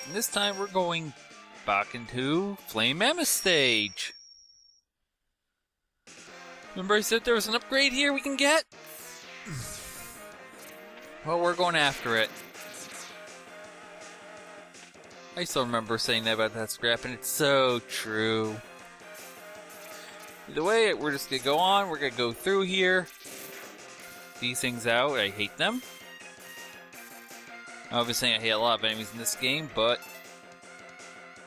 and this time we're going back into Flame Mammoth stage. Remember I said there was an upgrade here we can get? Well, we're going after it. I still remember saying that about that scrap, and it's so true. Either way, we're just gonna go on. We're gonna go through here. These things out. I hate them. Obviously, I hate a lot of enemies in this game, but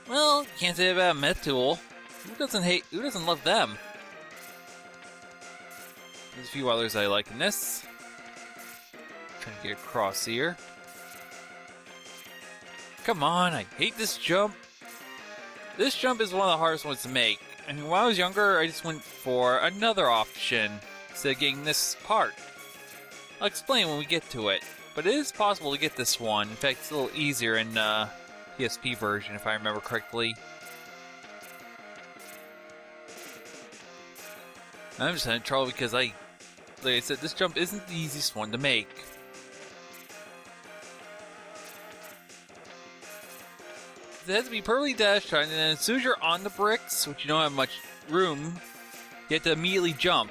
well, you can't say that about a meth tool. Who doesn't love them? There's a few others I like in this. Trying to get across here. Come on, I hate this jump. This jump is one of the hardest ones to make. I mean, when I was younger, I just went for another option instead of getting this part. I'll explain when we get to it, but it is possible to get this one. In fact, it's a little easier in PSP version, if I remember correctly. I'm just having trouble because like I said, this jump isn't the easiest one to make. It has to be perfectly dash timed, and then as soon as you're on the bricks, which you don't have much room, you have to immediately jump.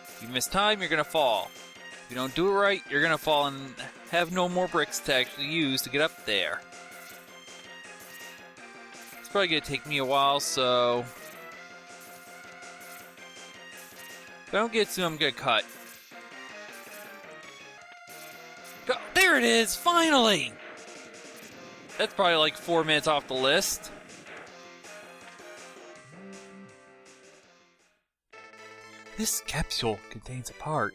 If you miss time, you're gonna fall. If you don't do it right, you're gonna fall and have no more bricks to actually use to get up there. It's probably gonna take me a while, so if I don't get to, I'm gonna cut. Go. There it is! Finally! That's probably like 4 minutes off the list. This capsule contains a part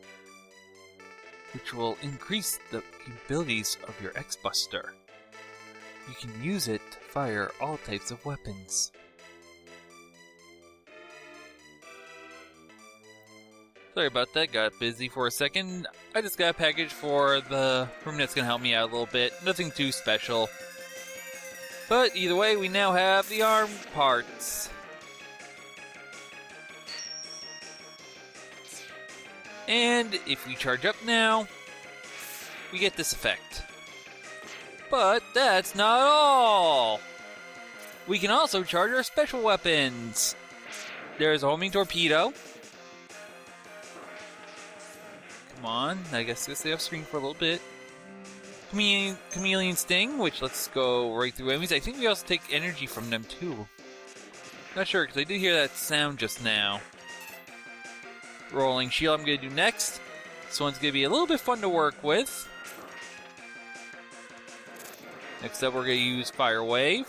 which will increase the capabilities of your X-Buster. You can use it to fire all types of weapons. Sorry about that, got busy for a second. I just got a package for the room that's gonna help me out a little bit. Nothing too special. But either way, we now have the arm parts. And if we charge up now, we get this effect. But that's not all! We can also charge our special weapons. There's a homing torpedo. Come on, I guess stay off screen for a little bit. Chameleon Sting, which lets go right through enemies. I think we also take energy from them too. Not sure, because I did hear that sound just now. Rolling Shield I'm going to do next. This one's going to be a little bit fun to work with. Next up, we're going to use Fire Wave.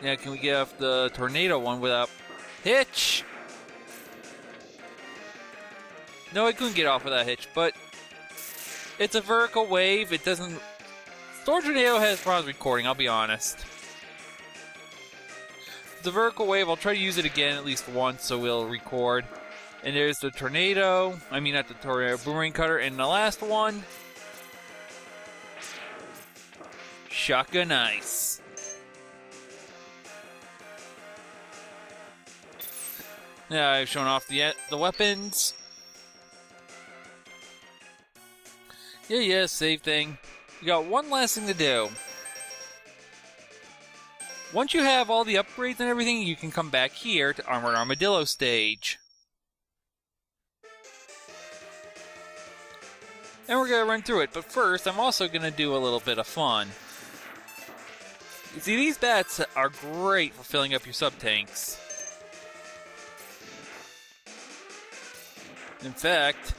Now, can we get off the tornado one without hitch? No, I couldn't get off without hitch, but it's a vertical wave. It doesn't... Storm Tornado has problems recording, I'll be honest. It's a vertical wave. I'll try to use it again at least once so we'll record. And there's the tornado. I mean, not the tornado, boomerang cutter. And the last one... Shotgun Ice. Now I've shown off the weapons. Yeah, save thing. You got one last thing to do. Once you have all the upgrades and everything, you can come back here to Armored Armadillo stage. And we're going to run through it, but first I'm also going to do a little bit of fun. You see, these bats are great for filling up your sub-tanks. In fact,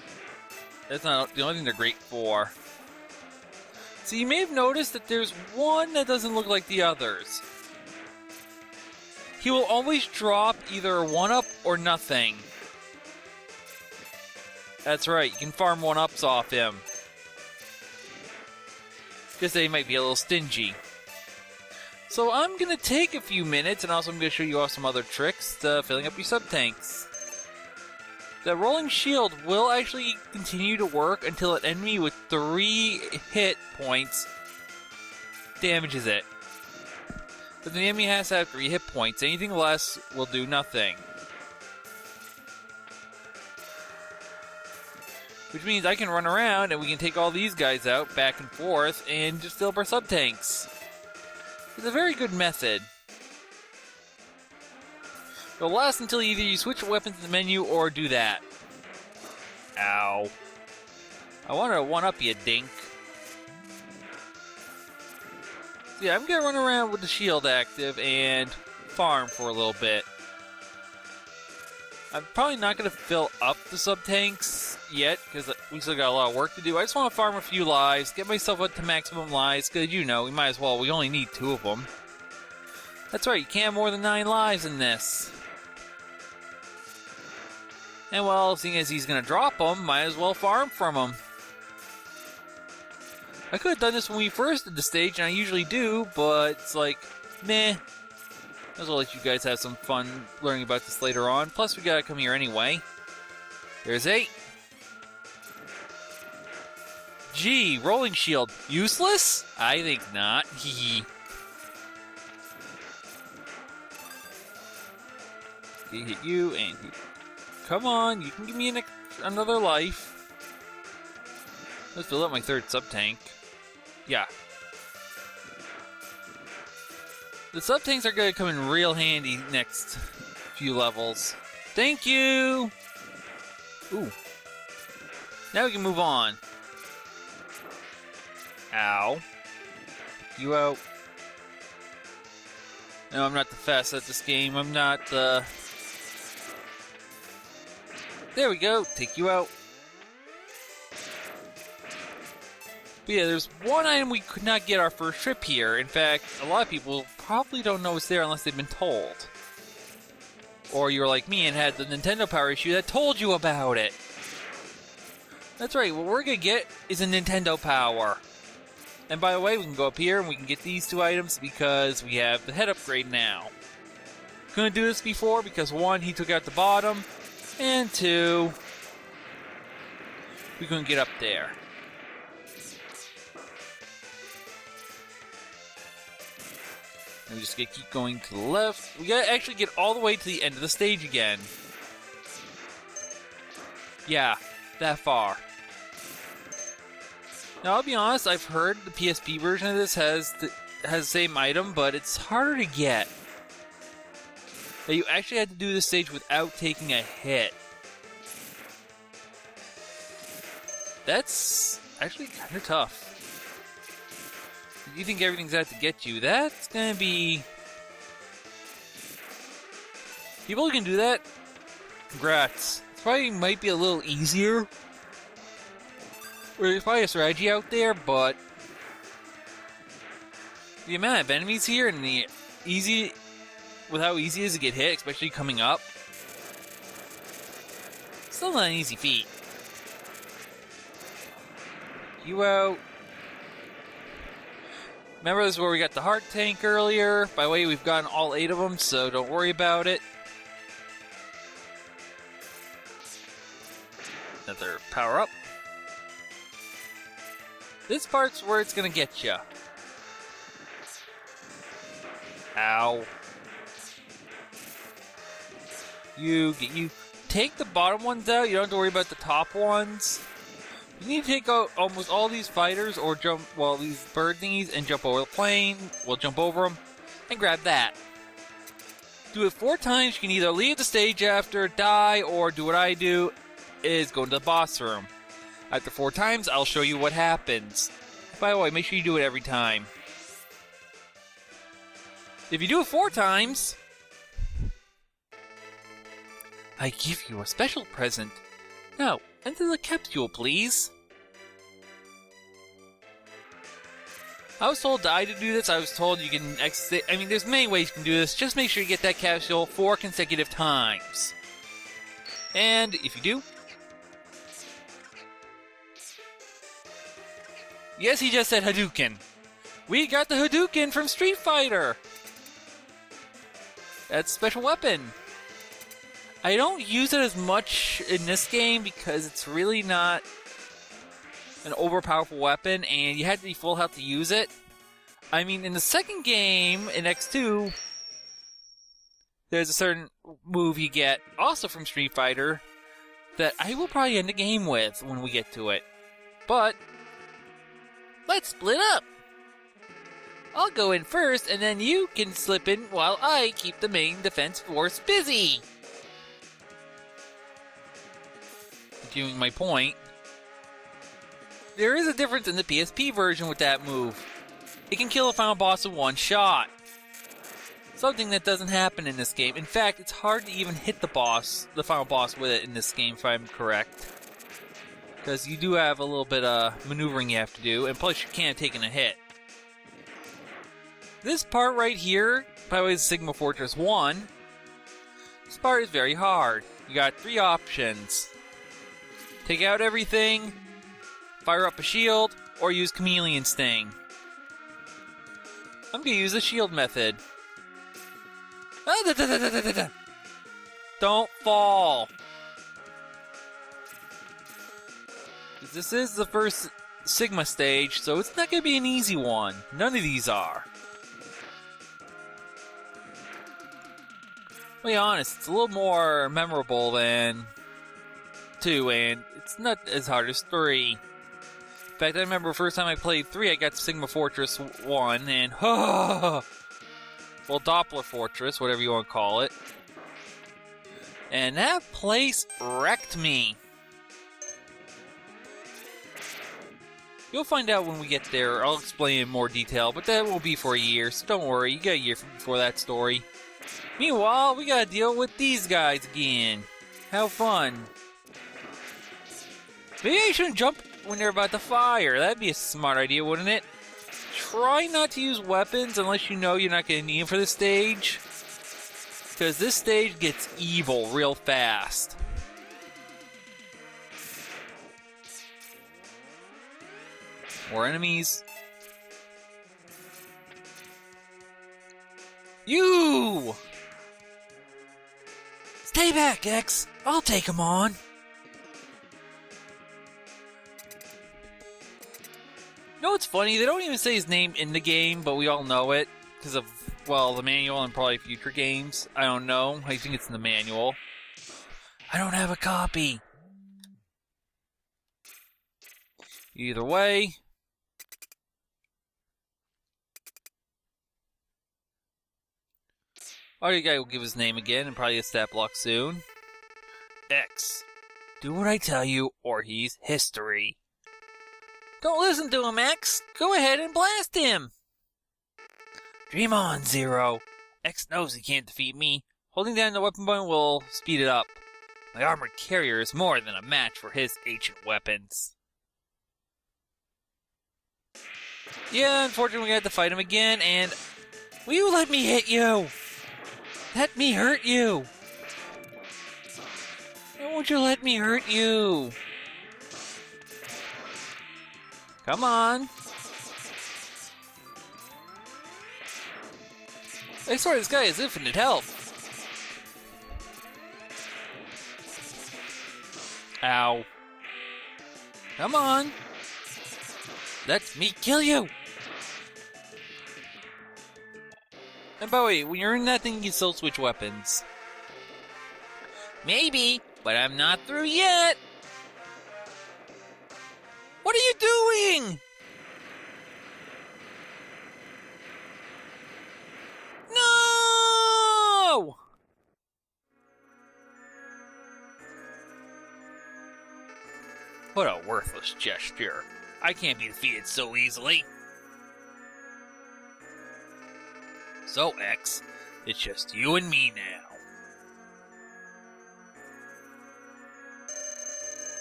that's not the only thing they're great for. So you may have noticed that there's one that doesn't look like the others. He will always drop either 1-up or nothing. That's right, you can farm 1-ups off him. Just they might be a little stingy. So I'm going to take a few minutes, and also I'm going to show you off some other tricks to filling up your sub-tanks. The rolling shield will actually continue to work until an enemy with 3 hit points damages it. But the enemy has to have 3 hit points. Anything less will do nothing. Which means I can run around and we can take all these guys out back and forth and just fill up our sub-tanks. It's a very good method. It'll last until either you switch weapons in the menu or do that. Ow. I want to one-up you, dink. So yeah, I'm going to run around with the shield active and farm for a little bit. I'm probably not going to fill up the sub-tanks yet, because we still got a lot of work to do. I just want to farm a few lives, get myself up to maximum lives, because you know, we might as well. We only need 2 of them. That's right, you can't have more than 9 lives in this. And well, seeing as he's going to drop them, might as well farm from him. I could have done this when we first did the stage, and I usually do, but it's like, meh. Might as well let you guys have some fun learning about this later on. Plus, we gotta come here anyway. There's 8. Gee, rolling shield. Useless? I think not. Hee. Hit you and you. Come on, you can give me another life. Let's fill up my 3rd sub-tank. Yeah. The sub-tanks are going to come in real handy next few levels. Thank you! Ooh. Now we can move on. Ow. You out. No, I'm not the fastest at this game. I'm not the... There we go. Take you out. But yeah, there's one item we could not get our first trip here. In fact, a lot of people probably don't know it's there unless they've been told. Or you're like me and had the Nintendo Power issue that told you about it. That's right, what we're going to get is a Nintendo Power. And by the way, we can go up here and we can get these 2 items because we have the head upgrade now. Couldn't do this before because 1, he took out the bottom, and 2, we couldn't get up there. And we just gotta keep going to the left. We gotta actually get all the way to the end of the stage again. Yeah, that far. Now, I'll be honest, I've heard the PSP version of this has the same item, but it's harder to get. That you actually had to do this stage without taking a hit. That's actually kind of tough. You think everything's out to get you. That's gonna be... People who can do that, congrats. It probably might be a little easier. Or there's probably a strategy out there, but... The amount of enemies here and the easy... With how easy it is to get hit, especially coming up. Still not an easy feat. You out. Remember, this is where we got the heart tank earlier. By the way, we've gotten all 8 of them, so don't worry about it. Another power up. This part's where it's gonna get you. Ow. You take the bottom ones out, you don't have to worry about the top ones. You need to take out almost all these fighters or jump, well, these bird thingies and jump over the plane. We'll jump over them and grab that. Do it 4 times. You can either leave the stage after, die, or do what I do, is go into the boss room. After 4 times, I'll show you what happens. By the way, make sure you do it every time. If you do it 4 times... I give you a special present. Now, enter the capsule, please. I was told I to do this. I was told you can exit. I mean, there's many ways you can do this. Just make sure you get that capsule 4 consecutive times. And if you do... Yes, he just said Hadouken. We got the Hadouken from Street Fighter. That's a special weapon. I don't use it as much in this game because it's really not an overpowerful weapon and you have to be full health to use it. I mean, in the second game, in X2, there's a certain move you get, also from Street Fighter, that I will probably end the game with when we get to it. But let's split up. I'll go in first, and then you can slip in while I keep the main defense force busy. Continuing my point, there is a difference in the PSP version with that move. It can kill a final boss in one shot. Something that doesn't happen in this game. In fact, it's hard to even hit the final boss with it in this game, if I'm correct. Because you do have a little bit of maneuvering you have to do, and plus you can't take a hit. This part right here, by the way, is Sigma Fortress 1. This part is very hard. You got 3 options. Take out everything, fire up a shield, or use Chameleon Sting. I'm going to use the shield method. Don't fall. This is the first Sigma stage, so it's not going to be an easy one. None of these are. To be honest, it's a little more memorable than 2, and it's not as hard as 3. In fact, I remember the first time I played 3, I got to Sigma Fortress 1, and well, Doppler Fortress, whatever you want to call it. And that place wrecked me. You'll find out when we get there. I'll explain in more detail, but that won't be for a year, so don't worry. You got a year before that story. Meanwhile, we gotta deal with these guys again. How fun. Maybe I shouldn't jump when they're about to fire. That'd be a smart idea, wouldn't it? Try not to use weapons unless you know you're not going to need them for this stage. Because this stage gets evil real fast. More enemies. You! Stay back, X! I'll take him on! You know what's funny? They don't even say his name in the game, but we all know it. Because of, well, the manual and probably future games. I don't know. I think it's in the manual. I don't have a copy. Either way. Other guy will give his name again and probably a stat block soon. X. Do what I tell you, or he's history. Don't listen to him, X. Go ahead and blast him. Dream on, Zero. X knows he can't defeat me. Holding down the weapon button will speed it up. My armored carrier is more than a match for his ancient weapons. Yeah, unfortunately we had to fight him again, and... Will you let me hit you? Let me hurt you! Why won't you let me hurt you? Come on! I swear this guy has infinite health! Ow. Come on! Let me kill you! And by the way, when you're in that thing, you can still switch weapons. Maybe, but I'm not through yet! What are you doing? No! What a worthless gesture. I can't be defeated so easily. So, X, it's just you and me now.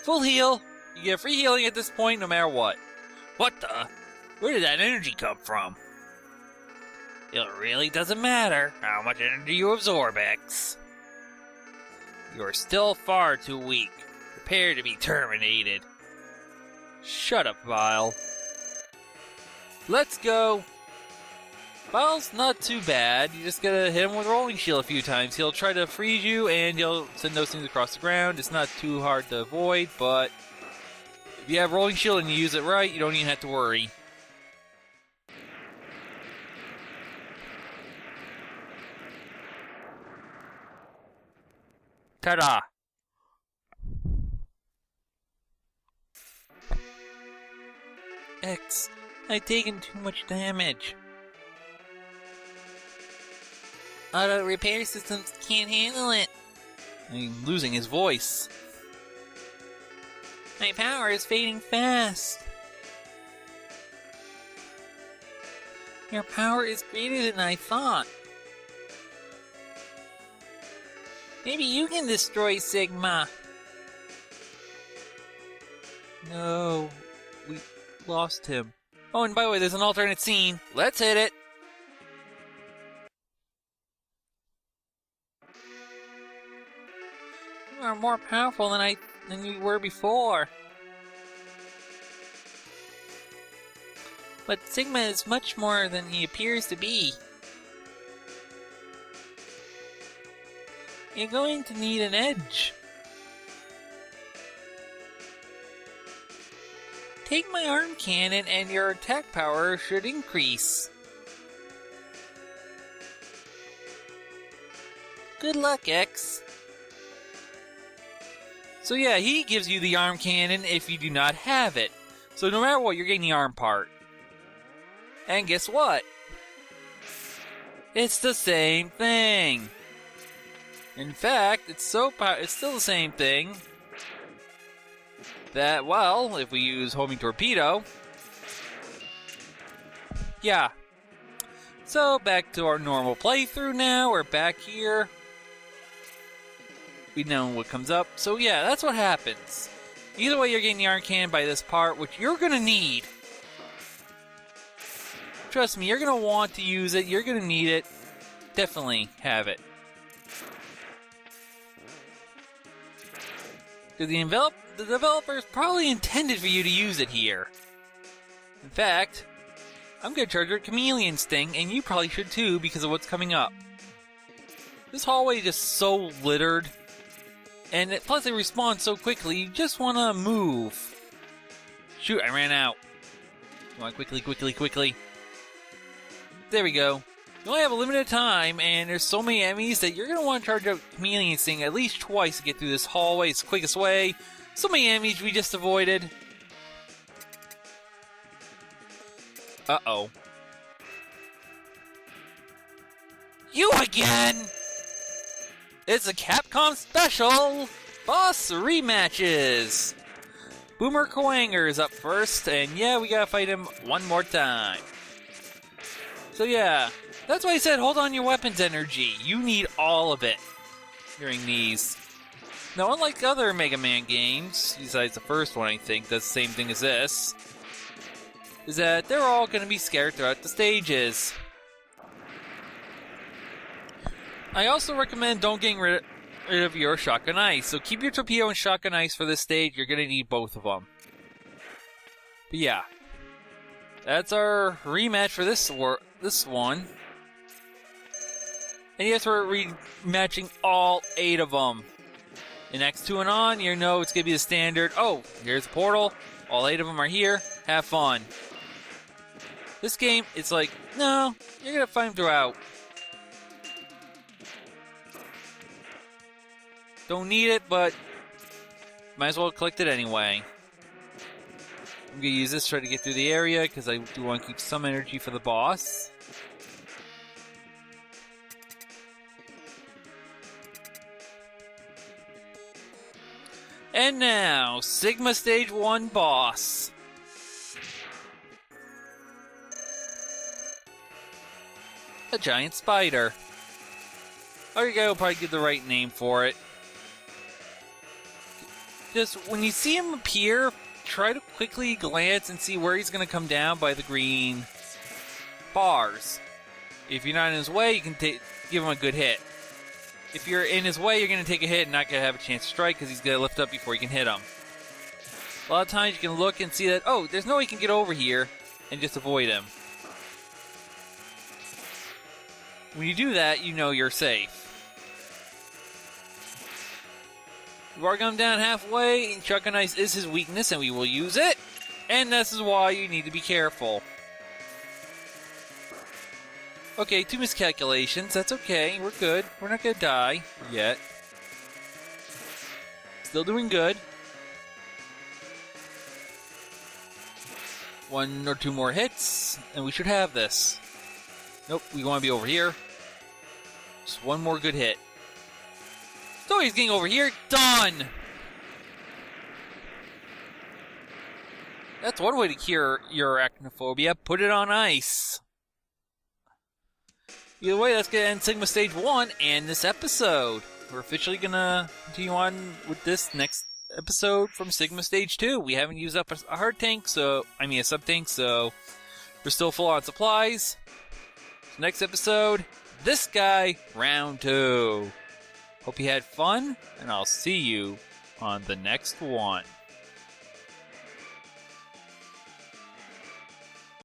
Full heal. You get free healing at this point no matter what. What the? Where did that energy come from? It really doesn't matter how much energy you absorb, X. You're still far too weak. Prepare to be terminated. Shut up, Vile. Let's go. Vile's not too bad. You just gotta hit him with Rolling Shield a few times. He'll try to freeze you, and he'll send those things across the ground. It's not too hard to avoid, but if you have Rolling Shield and you use it right, you don't even have to worry. Ta-da! X, I've taken too much damage. Auto repair systems can't handle it. I'm losing his voice. My power is fading fast. Your power is greater than I thought. Maybe you can destroy Sigma. No, we lost him. Oh, and by the way, there's an alternate scene. Let's hit it. You are more powerful than you were before. But Sigma is much more than he appears to be. You're going to need an edge. Take my arm cannon and your attack power should increase. Good luck, X. So yeah, he gives you the arm cannon if you do not have it. So no matter what, you're getting the arm part. And guess what? It's the same thing. In fact, it's still the same thing that, well, if we use homing torpedo, yeah. So back to our normal playthrough now. We're back here. We know what comes up. So yeah, that's what happens. Either way, you're getting the arm cannon by this part, which you're gonna need. Trust me, you're going to want to use it. You're going to need it. Definitely have it. Because the developers probably intended for you to use it here. In fact, I'm going to charge it Chameleon Sting, and you probably should too because of what's coming up. This hallway is just so littered. And plus it respawns so quickly, you just want to move. Shoot, I ran out. Come on, quickly. There we go. You only have a limited time, and there's so many enemies that you're going to want to charge up Chameleon Sting at least twice to get through this hallway. It's the quickest way. So many enemies we just avoided. Uh-oh. You again! It's a Capcom special! Boss rematches! Boomer Koanger is up first, and yeah, we gotta fight him one more time. So yeah, that's why I said hold on your weapons energy. You need all of it during these. Now, unlike other Mega Man games, besides the first one I think does the same thing as this, is that they're all going to be scattered throughout the stages. I also recommend don't getting rid of your Shotgun Ice. So keep your Torpedo and Shotgun Ice for this stage. You're going to need both of them. But yeah, that's our rematch for this one. And yes, we're rematching all 8 of them. In X2 and on, you know it's going to be the standard. Oh, here's the portal. All 8 of them are here. Have fun. This game, it's like, no, you're going to find them throughout. Don't need it, but might as well collect it anyway. I'm going to use this to try to get through the area, because I do want to keep some energy for the boss. And now, Sigma Stage 1 boss. A giant spider. Oh, you gotta probably get the right name for it. Just, when you see him appear, try to quickly glance and see where he's gonna come down by the green bars. If you're not in his way, you can give him a good hit. If you're in his way, you're going to take a hit and not going to have a chance to strike because he's going to lift up before you can hit him. A lot of times you can look and see that, oh, there's no way you can get over here, and just avoid him. When you do that, you know you're safe. You are going down halfway, and Shotgun Ice is his weakness, and we will use it. And this is why you need to be careful. Okay, 2 miscalculations. That's okay. We're good. We're not going to die yet. Still doing good. 1 or 2 more hits, and we should have this. Nope, we want to be over here. Just 1 more good hit. So he's getting over here. Done! That's one way to cure your arachnophobia. Put it on ice. Either way, that's going to end Sigma Stage 1 and this episode. We're officially going to continue on with this next episode from Sigma Stage 2. We haven't used up a hard tank, a sub tank, so we're still full on supplies. So next episode, this guy, round 2. Hope you had fun, and I'll see you on the next one.